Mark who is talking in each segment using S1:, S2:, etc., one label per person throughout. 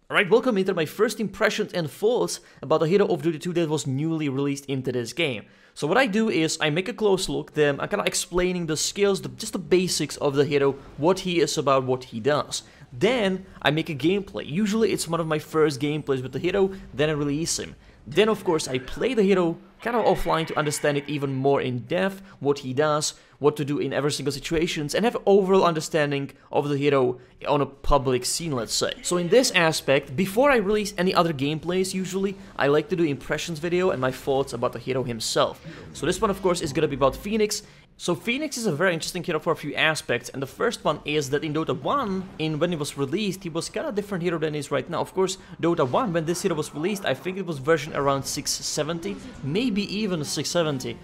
S1: Alright, welcome into my first impressions and thoughts about the hero of Dota 2 that was newly released into this game. So what I do is, I make a close look, then I'm kind of explaining the skills, just the basics of the hero, what he is about, what he does. Then, I make a gameplay. Usually it's one of my first gameplays with the hero, then I release him. Then of course I play the hero kind of offline to understand it even more in depth, what he does, what to do in every single situations, and have an overall understanding of the hero on a public scene, let's say. So in this aspect, before I release any other gameplays, usually, I like to do impressions video and my thoughts about the hero himself. So this one of course is gonna be about Phoenix. So Phoenix is a very interesting hero for a few aspects, and the first one is that in Dota 1, when it was released, he was kind of a different hero than he is right now. Of course, Dota 1, when this hero was released, I think it was version around 670, maybe even 670,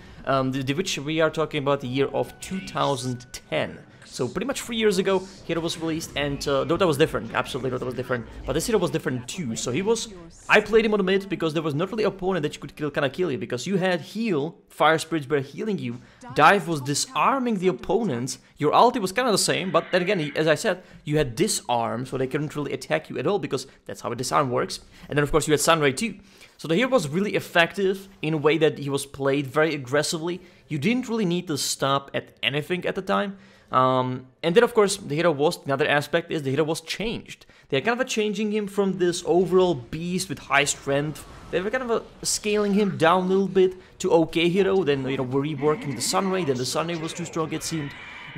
S1: which we are talking about the year of 2010. So pretty much 3 years ago, hero was released, and Dota was different. Absolutely, Dota was different. But this hero was different too. So he was... I played him on the mid because there was not really an opponent that you could kind of kill you. Because you had heal, Fire Spirits were healing you, Dive was disarming the opponents, your ulti was kind of the same, but then again, as I said, you had disarm, so they couldn't really attack you at all, because that's how a disarm works. And then of course you had Sunray too. So the hero was really effective in a way that he was played very aggressively. You didn't really need to stop at anything at the time. And then of course the hero was, another aspect is the hero was changed. They're kind of changing him from this overall beast with high strength. They were kind of scaling him down a little bit to okay hero, then we're reworking the Sunray, then the Sunray was too strong it seemed.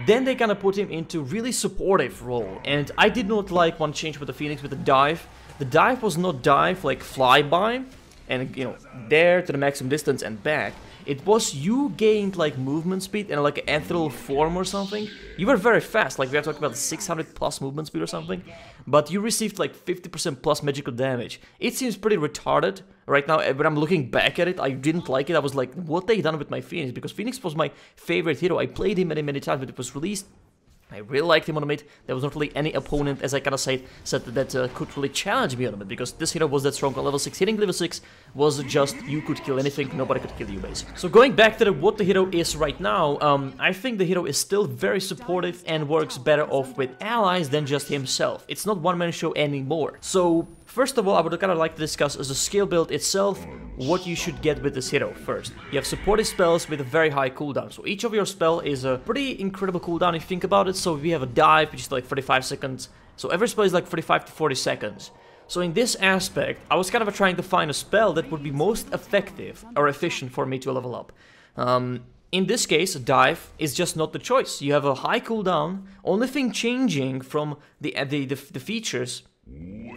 S1: Then they kind of put him into really supportive role, and I did not like one change with the Phoenix with the dive. The dive was not dive like flyby, and there to the maximum distance and back. It was you gained like movement speed and like an ethereal form or something. You were very fast, like we are talking about 600 plus movement speed or something. But you received like 50% plus magical damage. It seems pretty retarded right now. When I'm looking back at it, I didn't like it. I was like, what they done with my Phoenix? Because Phoenix was my favorite hero. I played him many times when it was released. I really liked him on the mid. There was not really any opponent, as I kind of said that could really challenge me on the mid, because this hero was that strong on level 6. Hitting level 6 was just, you could kill anything, nobody could kill you, basically. So going back to what the hero is right now, I think the hero is still very supportive and works better off with allies than just himself. It's not one-man show anymore. So, first of all, I would kind of like to discuss as a skill build itself, what you should get with this hero first. You have supportive spells with a very high cooldown. So each of your spell is a pretty incredible cooldown if you think about it. So we have a dive, which is like 35 seconds. So every spell is like 35 to 40 seconds. So in this aspect, I was kind of trying to find a spell that would be most effective or efficient for me to level up. In this case, dive is just not the choice. You have a high cooldown. Only thing changing from the features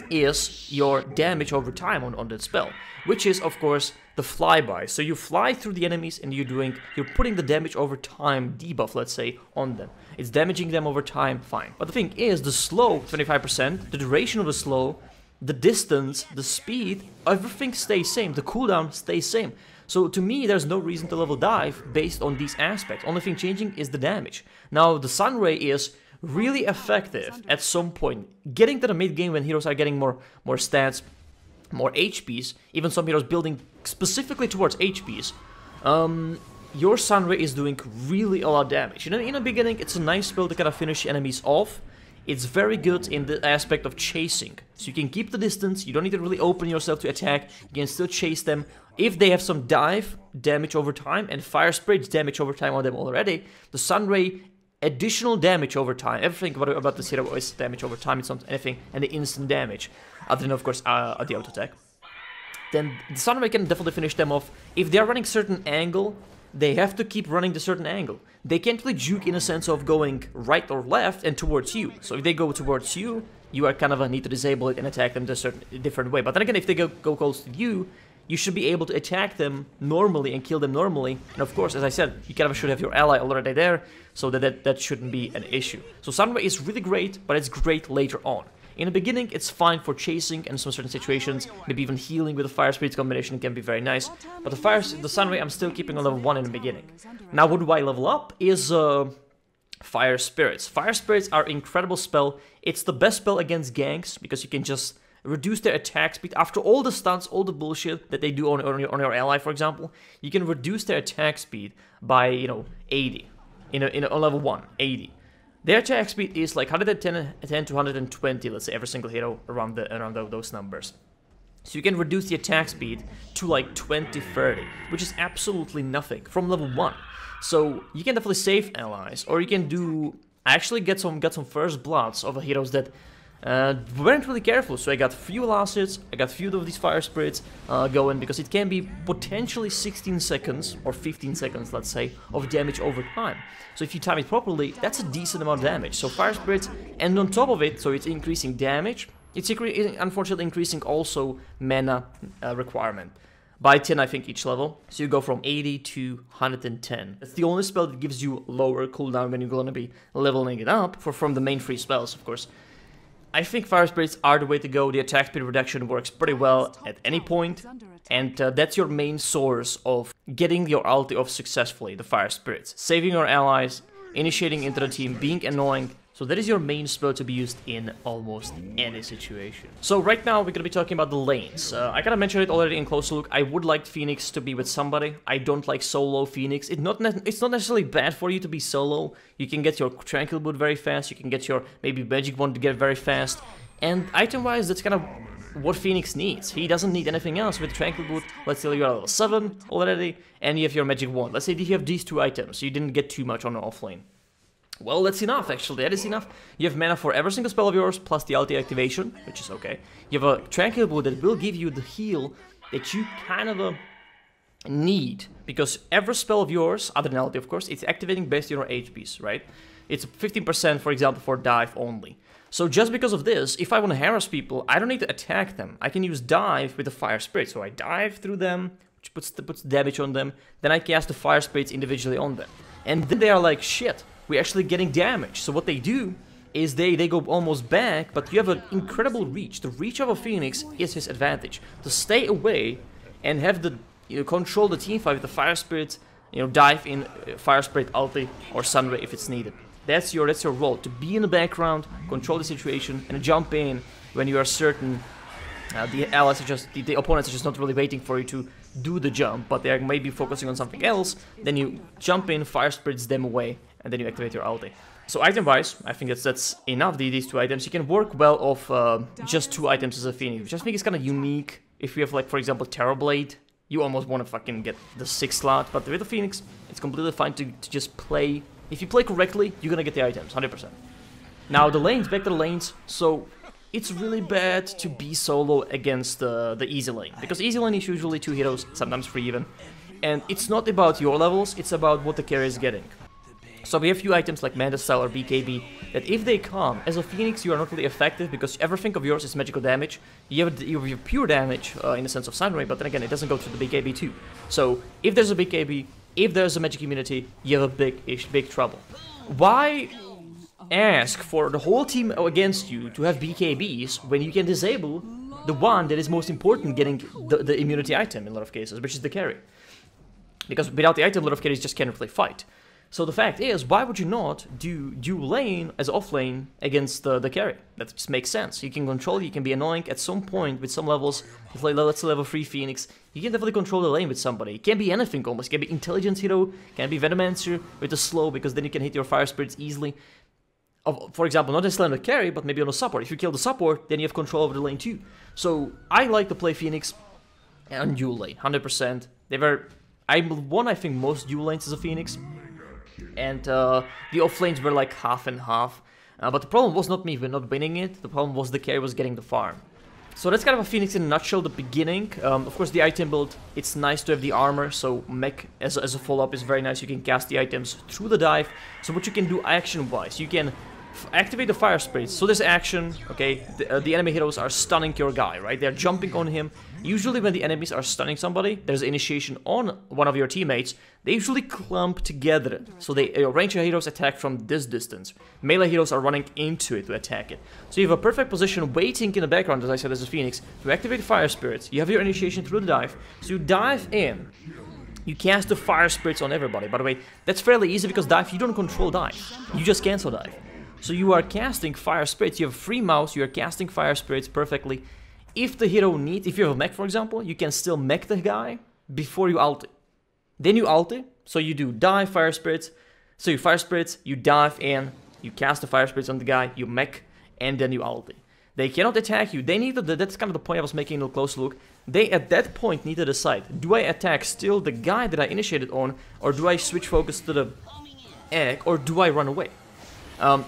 S1: is your damage over time on that spell, which is of course the flyby. So you fly through the enemies and you're putting the damage over time debuff, let's say, on them. It's damaging them over time, fine. But the thing is, the slow 25%, the duration of the slow, the distance, the speed, everything stays same. The cooldown stays same. So to me, there's no reason to level dive based on these aspects. Only thing changing is the damage. Now the Sunray is really effective at some point. Getting to the mid game when heroes are getting more stats, more HPs, even some heroes building specifically towards HPs, your Sunray is doing really a lot of damage. In the beginning, it's a nice spell to kind of finish enemies off. It's very good in the aspect of chasing. So you can keep the distance, you don't need to really open yourself to attack, you can still chase them. If they have some dive damage over time and Fire Spirits damage over time on them already, the Sunray additional damage over time. Everything about this hero is damage over time, it's not anything, and the instant damage. Other than, of course, the auto attack. Then the Sunray can definitely finish them off. If they are running certain angle, they have to keep running the certain angle. They can't really juke in a sense of going right or left and towards you. So if they go towards you, you are kind of need to disable it and attack them a different way. But then again, if they go close to you, you should be able to attack them normally and kill them normally. And of course, as I said, you kind of should have your ally already there, so that shouldn't be an issue. So Sunray is really great, but it's great later on. In the beginning, it's fine for chasing and some certain situations, maybe even healing with the Fire Spirits combination can be very nice. But the Sunray I'm still keeping on level 1 in the beginning. Now what do I level up is Fire Spirits. Fire Spirits are incredible spell. It's the best spell against ganks, because you can just reduce their attack speed. After all the stunts, all the bullshit that they do on your ally, for example, you can reduce their attack speed by, 80. On level 1, 80. Their attack speed is like 110 to 120, let's say, every single hero around those numbers. So you can reduce the attack speed to like 20, 30, which is absolutely nothing from level 1. So you can definitely save allies, or you can do actually get some first bloods of heroes that weren't really careful. So I got few last hits, I got few of these fire spirits going, because it can be potentially 16 seconds or 15 seconds, let's say, of damage over time. So if you time it properly, that's a decent amount of damage. So fire spirits, and on top of it, so it's increasing damage. It's unfortunately increasing also mana requirement by 10, I think, each level. So you go from 80 to 110. It's the only spell that gives you lower cooldown when you're going to be leveling it up from the main 3 spells, of course. I think fire spirits are the way to go. The attack speed reduction works pretty well at any point, and that's your main source of getting your ulti off successfully, the fire spirits. Saving your allies, initiating into the team, being annoying. So that is your main spell to be used in almost any situation. So right now we're gonna be talking about the lanes. I kinda mentioned it already in Close Look. I would like Phoenix to be with somebody. I don't like solo Phoenix. It's not necessarily bad for you to be solo. You can get your Tranquil Boot very fast. You can get your maybe Magic Wand to get very fast. And item-wise, that's kind of what Phoenix needs. He doesn't need anything else with Tranquil Boot. Let's say you're at level 7 already, and you have your Magic Wand. Let's say you have these 2 items, so you didn't get too much on the offlane. Well, that's enough, actually. That is enough. You have mana for every single spell of yours, plus the ulti activation, which is okay. You have a Tranquil Boot that will give you the heal that you kind of need, because every spell of yours, other than ulti, of course, it's activating based on your HPs, right? It's 15%, for example, for dive only. So just because of this, if I want to harass people, I don't need to attack them. I can use dive with the fire spirit. So I dive through them, which puts damage on them. Then I cast the fire spirits individually on them. And then they are like, shit, we're actually getting damage. So what they do is they go almost back, but you have an incredible reach. The reach of a Phoenix is his advantage. To stay away and have the control the team fight with the fire spirits, dive in fire spirit ulti or sunray if it's needed. That's your role, to be in the background, control the situation, and jump in when you are certain the allies are just, the opponents are just not really waiting for you to do the jump, but they are maybe focusing on something else. Then you jump in, fire spirits them away, and then you activate your ulti. So item-wise, I think that's enough, these 2 items. You can work well off just 2 items as a Phoenix, which I think is kind of unique. If you have, like, for example, Terrorblade, you almost want to fucking get the 6th slot, but with the Phoenix, it's completely fine to just play. If you play correctly, you're gonna get the items, 100%. Now, the lanes, back to the lanes, so it's really bad to be solo against the easy lane, because easy lane is usually 2 heroes, sometimes 3 even, and it's not about your levels, it's about what the carry is getting. So we have few items like Manta Style or BKB that if they come, as a Phoenix you are not really effective because everything of yours is magical damage. You have your pure damage in the sense of Sunray, but then again it doesn't go through the BKB too. So if there's a BKB, if there's a magic immunity, you have a big trouble. Why ask for the whole team against you to have BKBs when you can disable the one that is most important, getting the immunity item in a lot of cases, which is the carry? Because without the item, a lot of carries just can't really fight. So the fact is, why would you not do lane as off lane against the carry? That just makes sense. You can control, you can be annoying at some point with some levels. If like, let's say level 3 Phoenix, you can definitely control the lane with somebody. It can be anything almost. It can be Intelligence Hero, can be Venomancer with the slow, because then you can hit your fire spirits easily. For example, not necessarily on the carry, but maybe on the support. If you kill the support, then you have control over the lane too. So I like to play Phoenix and dual lane, 100%. I won, I think, most dual lanes as a Phoenix. And the off lanes were like half and half. But the problem was not me not winning it, the problem was the carry was getting the farm. So that's kind of a Phoenix in a nutshell, the beginning. Of course, the item build, it's nice to have the armor, so mech as a follow-up is very nice. You can cast the items through the dive. So what you can do action-wise, you can activate the fire spirits. So there's action, okay, the enemy heroes are stunning your guy, right? They're jumping on him. Usually when the enemies are stunning somebody, there's initiation on one of your teammates. They usually clump together, so ranger heroes attack from this distance. Melee heroes are running into it to attack it. So you have a perfect position waiting in the background, as I said, as a Phoenix, to activate fire spirits. You have your initiation through the dive, so you dive in. You cast the fire spirits on everybody. By the way, that's fairly easy because dive, you don't control dive. You just cancel dive. So you are casting fire spirits. You have free mouse, you are casting fire spirits perfectly. If the hero needs, if you have a mech, for example, you can still mech the guy before you ulti. Then you ulti, so you do dive, fire spirits. So you fire spirits, you dive in, You cast the Fire Spirits on the guy, you mech, and then you ulti. They cannot attack you. They need to, that's kind of the point I was making in a close look. They, at that point, need to decide, do I attack still the guy that I initiated on, or do I switch focus to the egg, or do I run away?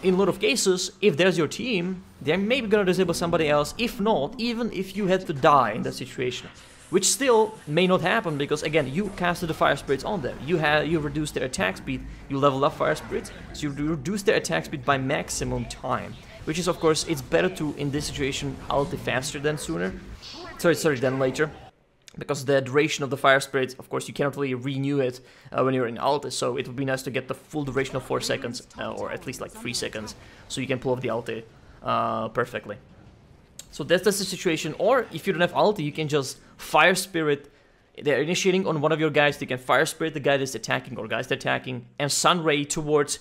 S1: In a lot of cases, if there's your team, they're maybe gonna disable somebody else. If not, even if you had to die in that situation, which still may not happen because again, you casted the Fire Spirits on them. You reduced their attack speed. You level up Fire Spirits, so you reduce their attack speed by maximum time. Which is, of course, it's better to in this situation ulti faster than sooner. Sorry, than later. Because the duration of the Fire Spirit, of course, you cannot really renew it when you're in ulti, so it would be nice to get the full duration of 4 seconds, or at least like 3 seconds, so you can pull off the ulti perfectly. So that's the situation, or if you don't have ulti, you can just Fire Spirit, they're initiating on one of your guys, you can Fire Spirit the guy that's attacking, or guys that's attacking, and Sun Ray towards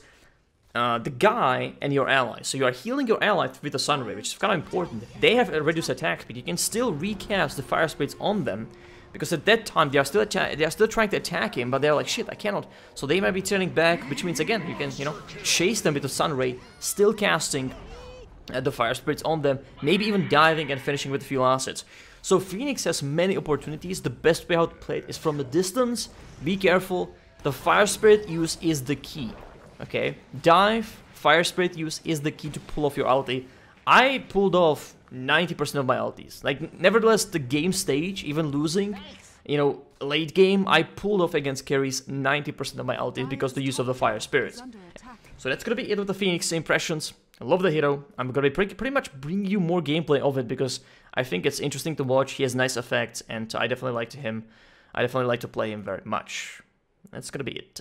S1: the guy and your ally. So you are healing your ally with the Sun Ray, which is kind of important. They have a reduced attack speed. You can still recast the Fire Spirits on them, because at that time they are still trying to attack him, but they're like, shit, I cannot. So they might be turning back, which means again you can, you know, chase them with the Sun Ray, still casting the Fire Spirits on them, maybe even diving and finishing with a few assets. So Phoenix has many opportunities. The best way how to play it is from the distance. Be careful. The Fire Spirit use is the key. Okay, dive, Fire Spirit use is the key to pull off your ulti. I pulled off 90% of my ultis. Like, nevertheless, the game stage, even losing, you know, late game, I pulled off against carries 90% of my ultis because the use of the Fire Spirit. So that's gonna be it with the Phoenix impressions. I love the hero. I'm gonna pretty much bring you more gameplay of it because I think it's interesting to watch. He has nice effects, and I definitely like to play him very much. That's gonna be it.